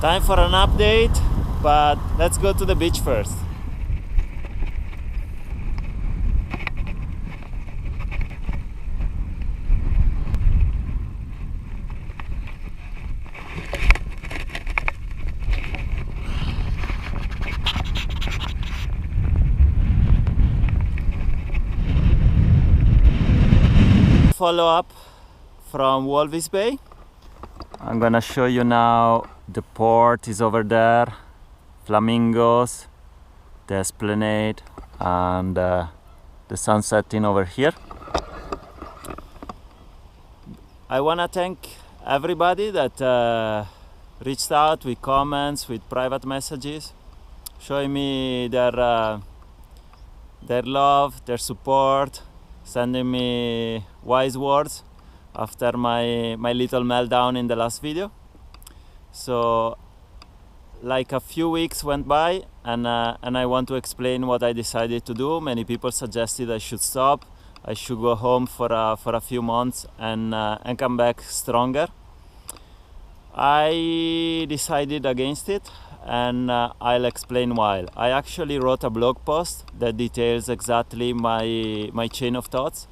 Time for an update, but let's go to the beach first. Follow up from Walvis Bay. I'm gonna show you now. The port is over there, flamingos, the esplanade, and the sun setting over here. I wanna thank everybody that reached out with comments, with private messages, showing me their love, their support, sending me wise words after my little meltdown in the last video. So like a few weeks went by, and I want to explain what I decided to do. Many people suggested I should stop, I should go home for a few months and come back stronger. I decided against it, and I'll explain why. I actually wrote a blog post that details exactly my chain of thoughts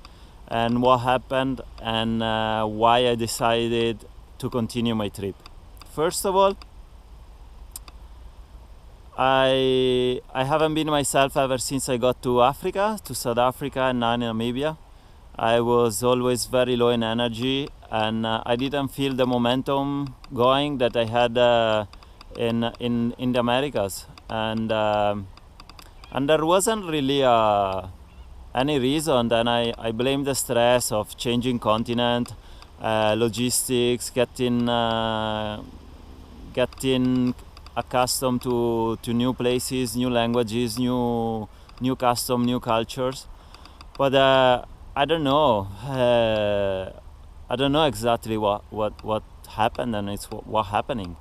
and what happened and why I decided to continue my trip. First of all, I haven't been myself ever since I got to Africa, to South Africa and now in Namibia. I was always very low in energy, and I didn't feel the momentum going that I had in the Americas, and there wasn't really any reason. Then I blame the stress of changing continent, logistics, getting accustomed to new places, new languages, new custom, new cultures. But I don't know. I don't know exactly what happened, and it's what happening.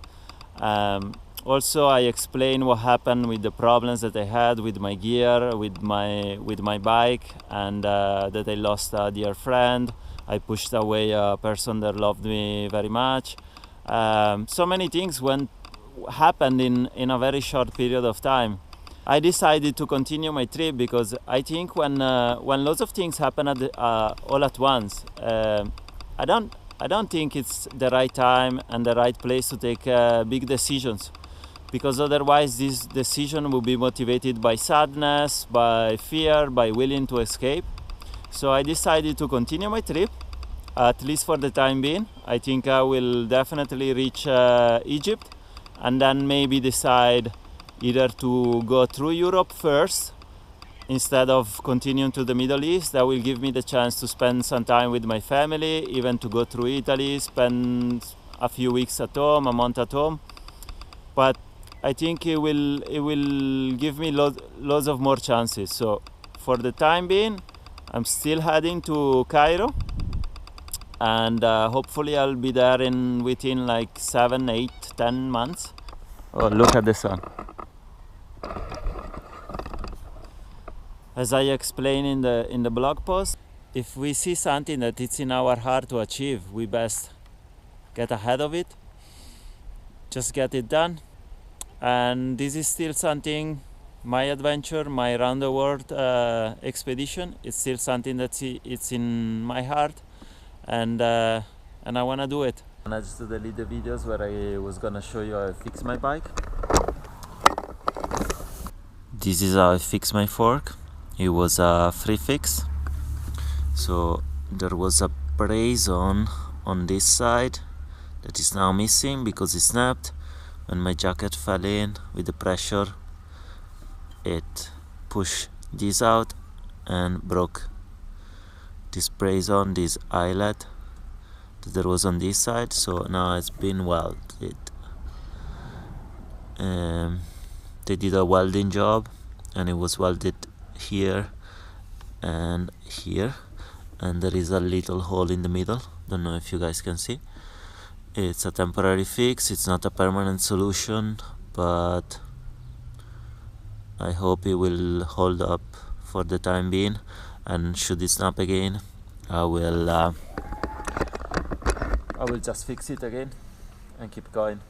Also, I explained what happened with the problems that I had with my gear, with my bike, and that I lost a dear friend. I pushed away a person that loved me very much. So many things happened in a very short period of time. I decided to continue my trip because I think when lots of things happen all at once, I don't think it's the right time and the right place to take big decisions, because otherwise this decision will be motivated by sadness, by fear, by willing to escape. So I decided to continue my trip, at least for the time being. I think I will definitely reach Egypt, and then maybe decide either to go through Europe first instead of continuing to the Middle East. That will give me the chance to spend some time with my family, even to go through Italy, spend a few weeks at home, a month at home. But I think it will give me lots of more chances. So for the time being, I'm still heading to Cairo, and hopefully I'll be there within like 7, 8, 10 months. Oh, look at the sun. As I explained in the blog post, if we see something that it's in our heart to achieve, we best get ahead of it, just get it done. And this is still something, my adventure, my round the world expedition, it's still something it's in my heart, and I want to do it. I managed to delete the videos where I was gonna show you how I fix my bike. This is how I fix my fork. It was a free fix, so there was a brace on this side that is now missing because it snapped. When my jacket fell in with the pressure, it pushed this out and broke this brace on this eyelet that there was on this side. So now it's been welded. They did a welding job, and it was welded here and here, and there is a little hole in the middle. Don't know if you guys can see. It's a temporary fix, it's not a permanent solution, but I hope it will hold up for the time being, and should it snap again, I will just fix it again and keep going.